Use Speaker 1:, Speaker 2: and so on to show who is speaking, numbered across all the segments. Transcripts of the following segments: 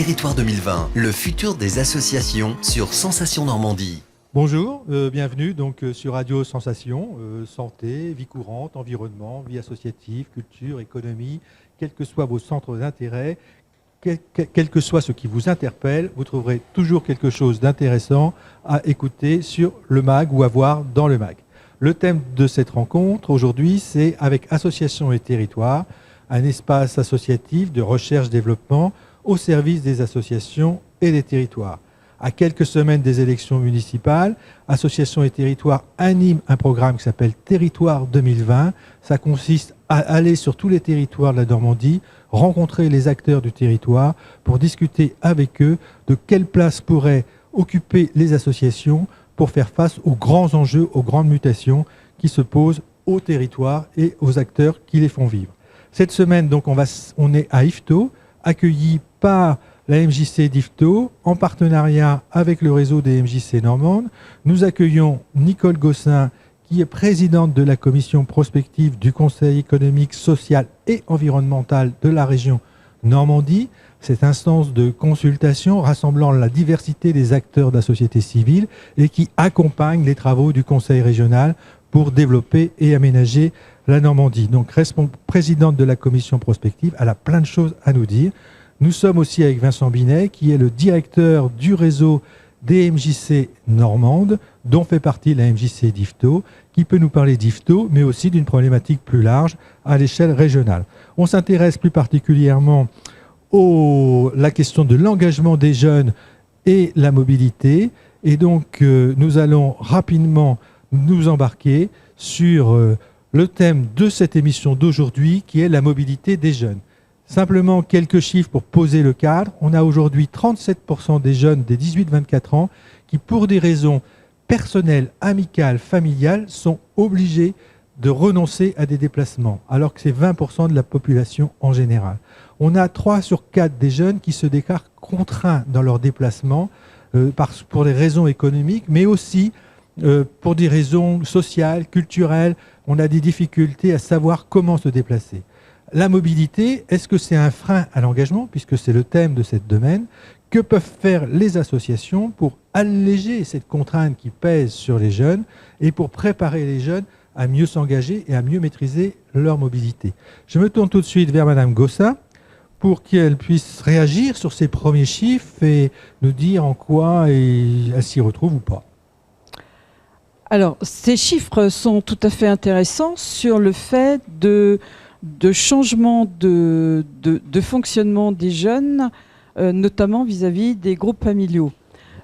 Speaker 1: Territoire 2020, le futur des associations sur Sensation Normandie.
Speaker 2: Bonjour, bienvenue donc sur Radio Sensation, santé, vie courante, environnement, vie associative, culture, économie, quels que soient vos centres d'intérêt, quel que soit ce qui vous interpelle, vous trouverez toujours quelque chose d'intéressant à écouter sur le MAG ou à voir dans le MAG. Le thème de cette rencontre aujourd'hui, c'est avec Associations et Territoires, un espace associatif de recherche-développement au service des associations et des territoires. À quelques semaines des élections municipales, Associations et Territoires anime un programme qui s'appelle Territoire 2020. Ça consiste à aller sur tous les territoires de la Normandie, rencontrer les acteurs du territoire pour discuter avec eux de quelle place pourraient occuper les associations pour faire face aux grands enjeux, aux grandes mutations qui se posent aux territoires et aux acteurs qui les font vivre. Cette semaine, donc, on est à Yvetot, accueilli par la MJC d'Yvetot, en partenariat avec le réseau des MJC normandes. Nous accueillons Nicole Gossin, qui est présidente de la commission prospective du Conseil économique, social et environnemental de la région Normandie. Cette instance de consultation rassemblant la diversité des acteurs de la société civile et qui accompagne les travaux du Conseil régional pour développer et aménager la Normandie. Donc, présidente de la commission prospective, elle a plein de choses à nous dire. Nous sommes aussi avec Vincent Binet, qui est le directeur du réseau des MJC normandes, dont fait partie la MJC d'Yvetot, qui peut nous parler d'Yvetot, mais aussi d'une problématique plus large à l'échelle régionale. On s'intéresse plus particulièrement à la question de l'engagement des jeunes et la mobilité. Et donc, nous allons rapidement nous embarquer sur le thème de cette émission d'aujourd'hui, qui est la mobilité des jeunes. Simplement quelques chiffres pour poser le cadre. On a aujourd'hui 37% des jeunes des 18-24 ans qui, pour des raisons personnelles, amicales, familiales, sont obligés de renoncer à des déplacements, alors que c'est 20% de la population en général. On a 3 sur 4 des jeunes qui se déclarent contraints dans leurs déplacements pour des raisons économiques, mais aussi pour des raisons sociales, culturelles. On a des difficultés à savoir comment se déplacer. La mobilité, est-ce que c'est un frein à l'engagement, puisque c'est le thème de cette domaine? Que peuvent faire les associations pour alléger cette contrainte qui pèse sur les jeunes et pour préparer les jeunes à mieux s'engager et à mieux maîtriser leur mobilité? Je me tourne tout de suite vers Madame Gossin pour qu'elle puisse réagir sur ces premiers chiffres et nous dire en quoi elle s'y retrouve ou pas.
Speaker 3: Alors, ces chiffres sont tout à fait intéressants sur le fait de changement de fonctionnement des jeunes, notamment vis-à-vis des groupes familiaux.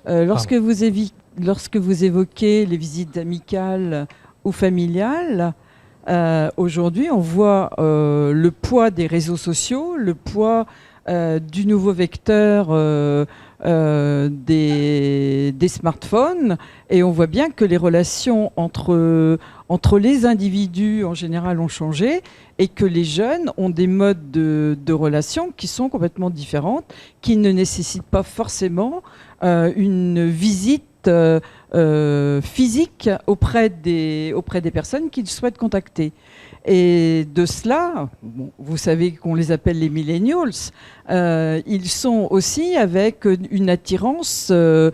Speaker 3: Lorsque vous évoquez les visites amicales ou familiales, aujourd'hui, on voit le poids des réseaux sociaux, le poids du nouveau vecteur des smartphones, et on voit bien que les relations entre les individus en général ont changé et que les jeunes ont des modes de relations qui sont complètement différentes, qui ne nécessitent pas forcément une visite physique auprès des personnes qu'ils souhaitent contacter. Et de cela, bon, vous savez qu'on les appelle les millennials, ils sont aussi avec une attirance de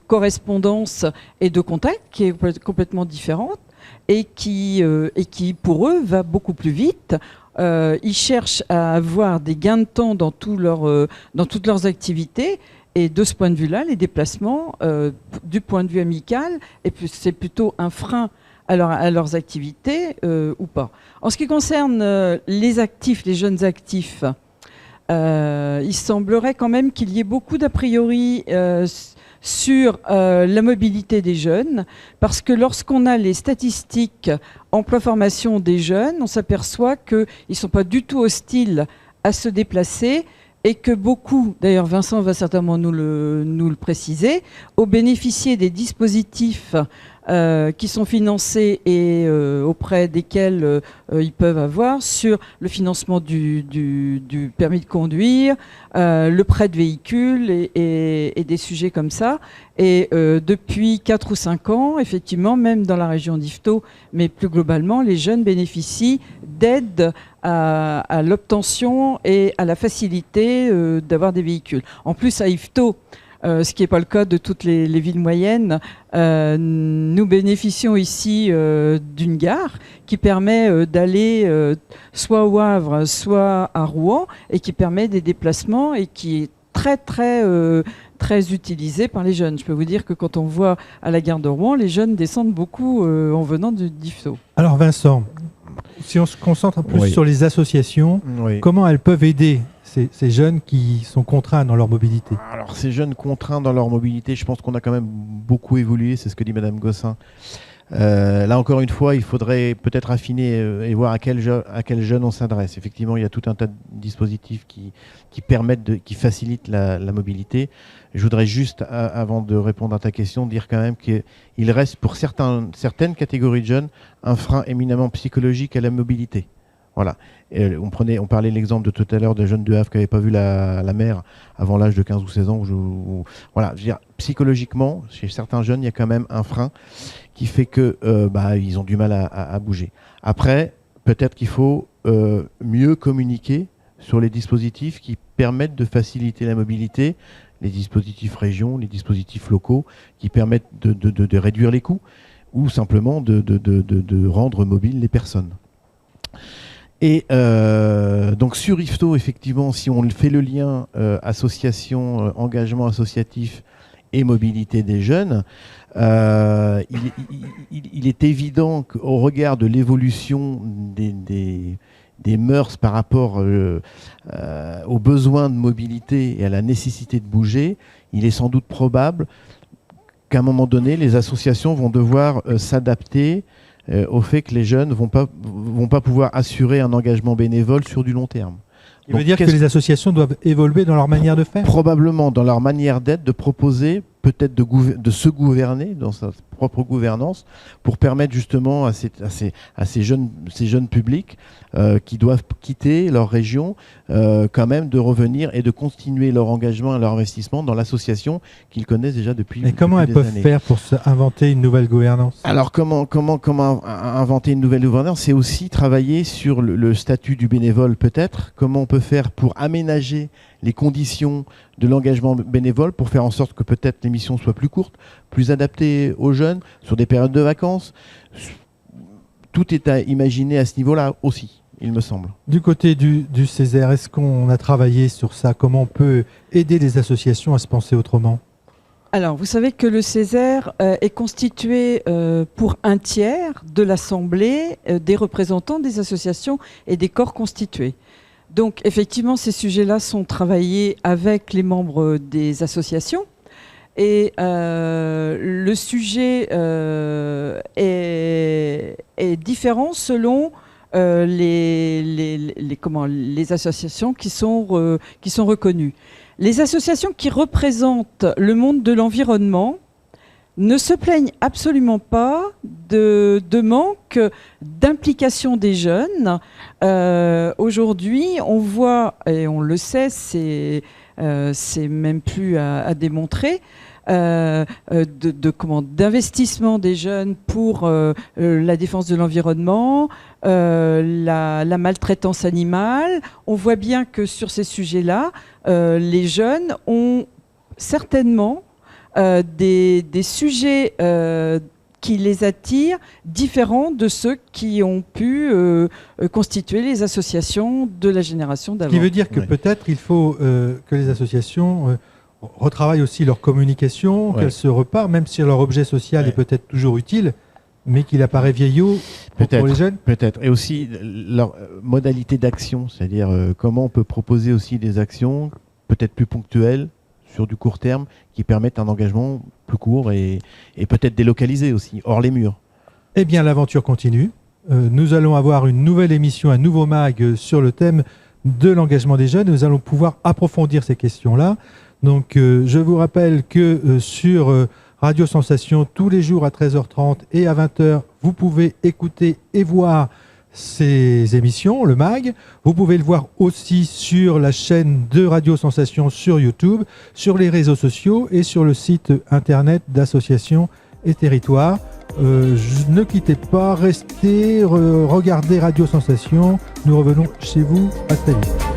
Speaker 3: correspondance et de contact qui est complètement différente et qui, pour eux, va beaucoup plus vite. Ils cherchent à avoir des gains de temps dans toutes leurs activités. Et de ce point de vue-là, les déplacements, du point de vue amical, c'est plutôt un frein à leurs activités ou pas. En ce qui concerne les actifs, les jeunes actifs, il semblerait quand même qu'il y ait beaucoup d'a priori sur la mobilité des jeunes, parce que lorsqu'on a les statistiques emploi-formation des jeunes, on s'aperçoit qu'ils ne sont pas du tout hostiles à se déplacer, et que beaucoup, d'ailleurs Vincent va certainement nous le préciser, ont bénéficié des dispositifs qui sont financés et auprès desquels ils peuvent avoir sur le financement du permis de conduire, le prêt de véhicule et des sujets comme ça. Et depuis 4 ou 5 ans, effectivement, même dans la région d'Yvetot, mais plus globalement, les jeunes bénéficient d'aides à l'obtention et à la facilité d'avoir des véhicules. En plus, à Yvetot, ce qui n'est pas le cas de toutes les villes moyennes, nous bénéficions ici d'une gare qui permet d'aller soit au Havre, soit à Rouen, et qui permet des déplacements et qui est très utilisé par les jeunes. Je peux vous dire que quand on voit à la gare de Rouen, les jeunes descendent beaucoup en venant d'Yvetot.
Speaker 2: Alors Vincent, si on se concentre plus sur les associations, comment elles peuvent aider ces jeunes qui sont contraints dans leur mobilité?
Speaker 4: Alors ces jeunes contraints dans leur mobilité, je pense qu'on a quand même beaucoup évolué, c'est ce que dit Madame Gossin. Là encore une fois, il faudrait peut-être affiner et voir à quel jeune on s'adresse. Effectivement, il y a tout un tas de dispositifs qui facilitent la mobilité. Je voudrais juste, avant de répondre à ta question, dire quand même qu'il reste pour certaines catégories de jeunes un frein éminemment psychologique à la mobilité. Voilà. Et on parlait l'exemple de tout à l'heure des jeunes de Havre qui n'avaient pas vu la mer avant l'âge de 15 ou 16 ans. Voilà. Je veux dire, psychologiquement, chez certains jeunes, il y a quand même un frein qui fait que ils ont du mal à bouger. Après, peut-être qu'il faut mieux communiquer sur les dispositifs qui permettent de faciliter la mobilité, les dispositifs régions, les dispositifs locaux qui permettent de réduire les coûts ou simplement de rendre mobiles les personnes. Et donc sur Yvetot, effectivement, si on fait le lien association, engagement associatif et mobilité des jeunes, il est évident qu'au regard de l'évolution des mœurs par rapport aux besoins de mobilité et à la nécessité de bouger, il est sans doute probable qu'à un moment donné, les associations vont devoir s'adapter au fait que les jeunes vont pas pouvoir assurer un engagement bénévole sur du long terme.
Speaker 2: Il veut dire que les associations doivent évoluer dans leur manière de faire ?
Speaker 4: Probablement dans leur manière d'être, de proposer, peut-être de se gouverner dans sa propre gouvernance pour permettre justement à ces jeunes publics qui doivent quitter leur région quand même de revenir et de continuer leur engagement et leur investissement dans l'association qu'ils connaissent déjà depuis des années.
Speaker 2: Et comment elles peuvent faire pour inventer une nouvelle gouvernance ?
Speaker 4: Alors comment inventer une nouvelle gouvernance ? C'est aussi travailler sur le statut du bénévole peut-être. Comment on peut faire pour aménager les conditions de l'engagement bénévole pour faire en sorte que peut-être les missions soient plus courtes, plus adaptées aux jeunes, sur des périodes de vacances. Tout est à imaginer à ce niveau-là aussi, il me semble.
Speaker 2: Du côté du Césaire, est-ce qu'on a travaillé sur ça ? Comment on peut aider les associations à se penser autrement ?
Speaker 3: Alors, vous savez que le Césaire est constitué pour un tiers de l'Assemblée des représentants des associations et des corps constitués. Donc, effectivement, ces sujets-là sont travaillés avec les membres des associations. Et le sujet est différent selon les associations qui sont reconnues. Les associations qui représentent le monde de l'environnement ne se plaignent absolument pas de manque d'implication des jeunes. Aujourd'hui, on voit, et on le sait, c'est même plus à démontrer, d'investissement des jeunes pour la défense de l'environnement, la maltraitance animale. On voit bien que sur ces sujets-là, les jeunes ont certainement des sujets qui les attirent, différents de ceux qui ont pu constituer les associations de la génération d'avant.
Speaker 2: Ce qui veut dire que peut-être il faut que les associations retravaillent aussi leur communication, qu'elles se repartent, même si leur objet social est peut-être toujours utile, mais qu'il apparaît vieillot pour les jeunes.
Speaker 4: Peut-être. Et aussi leur modalité d'action, c'est-à-dire comment on peut proposer aussi des actions peut-être plus ponctuelles, sur du court terme, qui permettent un engagement plus court et peut-être délocalisé aussi, hors les murs.
Speaker 2: Eh bien, l'aventure continue. Nous allons avoir une nouvelle émission, un nouveau mag sur le thème de l'engagement des jeunes. Nous allons pouvoir approfondir ces questions-là. Donc, je vous rappelle que sur Radio Sensation tous les jours à 13h30 et à 20h. Vous pouvez écouter et voir ces émissions, le MAG. Vous pouvez le voir aussi sur la chaîne de Radio Sensation sur YouTube, sur les réseaux sociaux et sur le site internet d'Association et Territoire. Ne quittez pas, restez, regardez Radio Sensation. Nous revenons chez vous. À très vite.